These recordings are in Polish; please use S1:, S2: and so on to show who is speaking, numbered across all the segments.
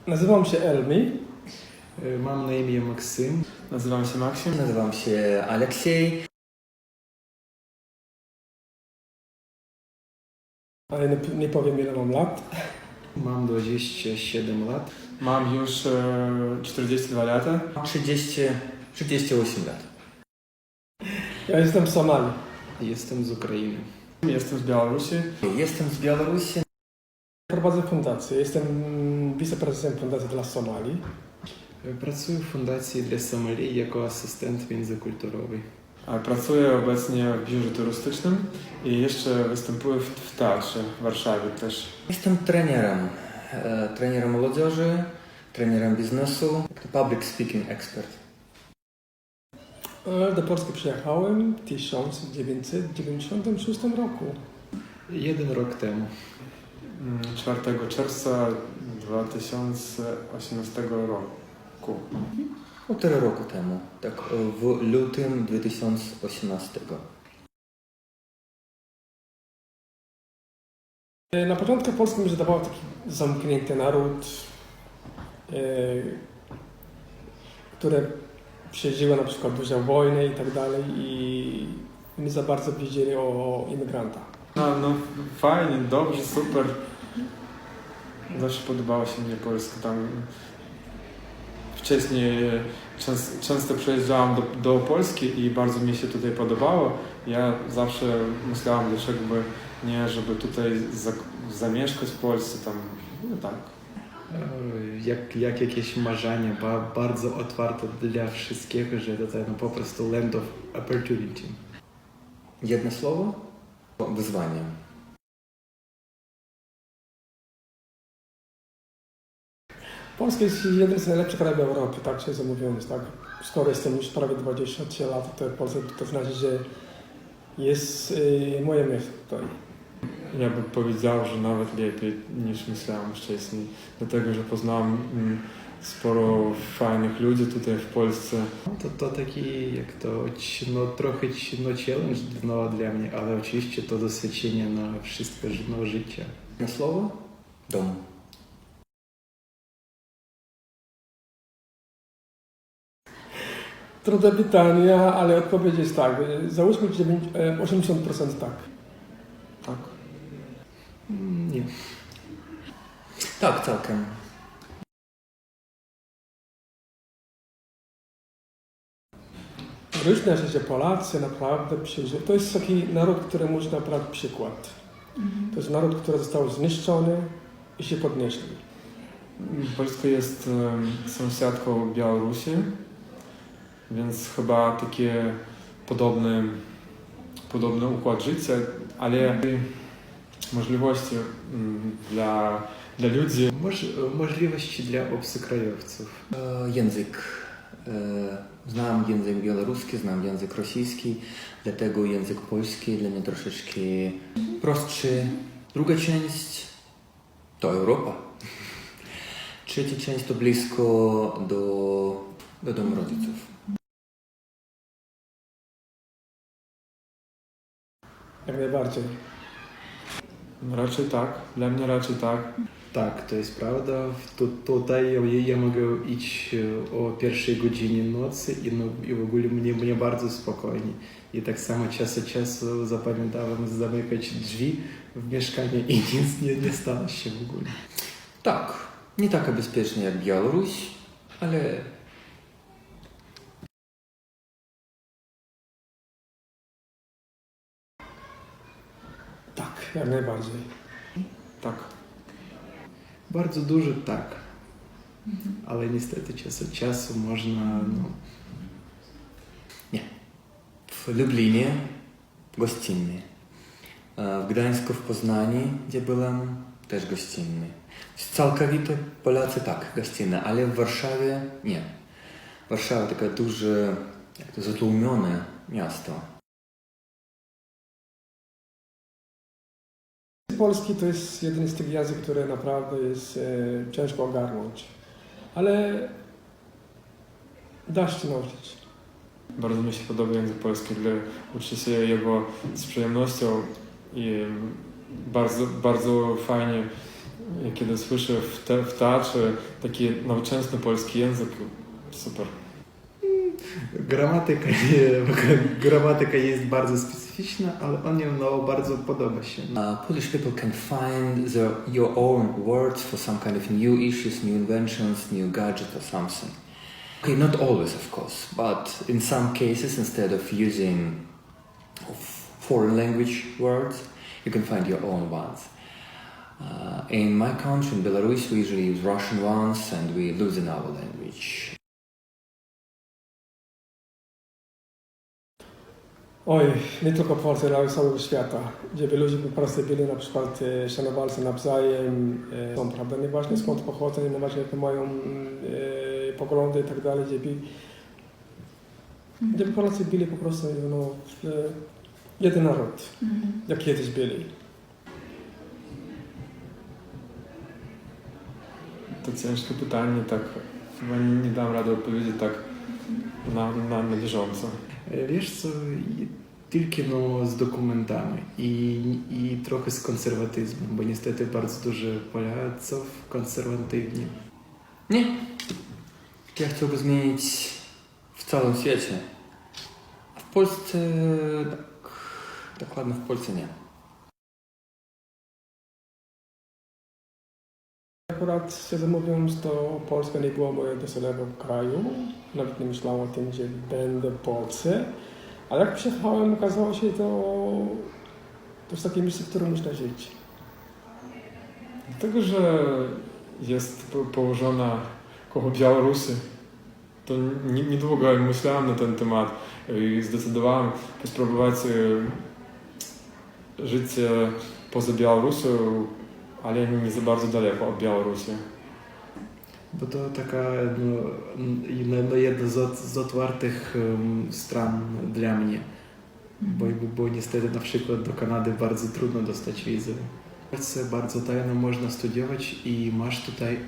S1: Nazywam się Elmi.
S2: Mam na imię Maksym.
S3: Nazywam się Maksim.
S4: Nazywam się Aleksiej.
S1: Ale nie powiem ile mam lat.
S2: Mam 27 lat.
S3: Mam już 42 lata.
S4: 38 lat.
S1: Ja jestem z Somalii.
S2: Jestem z Ukrainy.
S3: Jestem z Białorusi.
S4: Jestem z Białorusi.
S1: Prowadzę fundację. Jestem wiceprezesem Fundacji dla Somalii.
S2: Pracuję w Fundacji dla Somalii jako asystent międzykulturowy.
S3: Pracuję obecnie w biurze turystycznym i jeszcze występuję w teatrze w Warszawie też.
S4: Jestem trenerem. Trenerem młodzieży, trenerem biznesu, public speaking expert.
S1: Do Polski przyjechałem w 1996 roku.
S2: 1 rok temu.
S3: 4 czerwca 2018 roku.
S4: 4 roku temu, tak w lutym 2018.
S1: Na początku Polska mi się wydawało taki zamknięty naród, które przeżyły na przykład dużą wojnę i tak dalej i nie za bardzo wiedzieli o imigrantach.
S3: No fajnie, dobrze, super. Zawsze podobało się mnie Polska. Tam wcześniej często przyjeżdżałem do Polski i bardzo mi się tutaj podobało. Ja zawsze myślałem, dlaczego by nie, żeby tutaj zamieszkać w Polsce, tam, no tak.
S2: Jak jakieś marzenie, bardzo otwarte dla wszystkiego, że to po prostu land of opportunity.
S4: Jedno słowo? Wyzwanie.
S1: Polska jest jednym z najlepszych krajów Europy, tak szczerze mówiąc, tak. Skoro jestem już prawie 23 lat, to Polska to znaczy, że jest moje miejsce tutaj.
S3: Ja bym powiedział, że nawet lepiej niż myślałem wcześniej, dlatego że poznałem sporo fajnych ludzi tutaj w Polsce.
S2: To taki, jak to, trochę challenge dla mnie, ale oczywiście to doświadczenie na wszystko życie.
S4: Jedno słowo? Dom.
S1: Trudne pytania, ale odpowiedź jest tak. Załóżmy 80% tak.
S3: Tak.
S2: Nie.
S4: Tak, całkiem.
S1: Różne rzeczy Polacy naprawdę przyjdzie. To jest taki naród, który można brać przykład. To jest naród, który został zniszczony i się podnieśli.
S3: Polska jest sąsiadką Białorusi, więc chyba takie podobny układ życia, ale możliwości dla ludzi.
S2: Możliwości dla obcokrajowców.
S4: Język. Znam język białoruski, znam język rosyjski, dlatego język polski dla mnie troszeczkę prostszy. Druga część to Europa. Trzecia część to blisko do domu rodziców.
S1: Jak najbardziej.
S3: Raczej tak, dla mnie raczej tak.
S2: Tak, to jest prawda. Tutaj ja mogę iść o 1 godzinie nocy i w ogóle mnie bardzo spokojnie. I tak samo czas od czasu zapamiętałem zamykać drzwi w mieszkaniu i nic nie stało się w ogóle.
S4: Tak, nie taka bezpieczna jak Białoruś, ale
S1: Tak, jak najbardziej.
S3: Tak.
S2: Bardzo dużo tak, ale niestety czas od czasu można...
S4: nie. W Lublinie gościnny. W Gdańsku, w Poznaniu, gdzie byłem, też gościnny. Całkowicie Polacy tak, gościnne, ale w Warszawie nie. Warszawa taka duże, jak to zatłumione miasto.
S1: Polski to jest jeden z tych języków, które naprawdę jest ciężko ogarnąć. Ale da się nauczyć.
S3: Bardzo mi się podoba język polski, uczę się jego z przyjemnością i bardzo fajnie I kiedy słyszę w teatrze taki nowoczesny polski język, super.
S2: Gramatyka jest bardzo specyficzna, ale on no, bardzo podoba się.
S4: Polish people can find your own words for some kind of new issues, new inventions, new gadget or something. Okay, not always, of course, but in some cases, instead of using foreign language words, you can find your own ones. In my country, in Belarus, we usually use Russian ones and we lose in our language.
S1: Oj, nie tylko w Polsce, ale całego świata, gdzie by ludzie po prostu byli na przykład szanowali się nawzajem, są prawda, nieważne skąd pochodzą, nieważne jakie mają poglądy i tak dalej, gdzie by Polacy byli po prostu no, jeden naród, jak kiedyś byli.
S3: To ciężkie pytanie, tak chyba nie dam rady odpowiedzieć tak na bieżąco.
S2: Wiesz co, tylko no, z dokumentami i trochę z konserwatyzmem, bo niestety bardzo dużo Polaków konserwatywni.
S4: Nie. Ja chciałbym zmienić w całym świecie. A w Polsce, tak dokładnie w Polsce nie.
S1: Akurat, szczerze mówiąc, to Polska nie była moim docelowym kraju. Nawet nie myślałem o tym, że będę w Polsce. Ale jak przyjechałem, okazało się, to jest takie miejsce, w którym można żyć.
S3: Dlatego, że jest położona koło Białorusi, to niedługo myślałem na ten temat i zdecydowałem spróbować życie poza Białorusią, ale nie za bardzo daleko od Białorusi.
S2: Bo to taka no, jedna z otwartych stron dla mnie. Bo niestety na przykład do Kanady bardzo trudno dostać wizę. W Polsce bardzo tajno można studiować i masz tutaj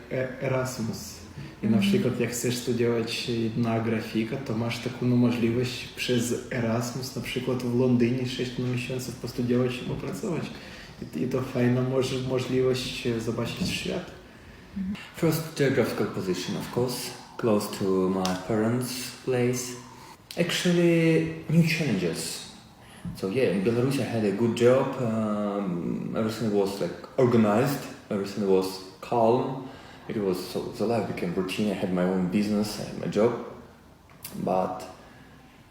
S2: Erasmus. I na przykład jak chcesz studiować na grafika, to masz taką no, możliwość przez Erasmus na przykład w Londynie 6 miesięcy postudiować i popracować. I to fajna możliwość zobaczyć świat.
S4: First, geographical position, of course, close to my parents' place. Actually, new challenges. So yeah, in Belarus I had a good job. Everything was like organized. Everything was calm. It was so the life became routine. I had my own business. I had my job. But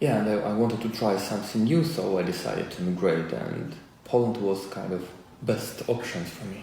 S4: yeah, and I wanted to try something new, so I decided to migrate. And Poland was kind of best option for me.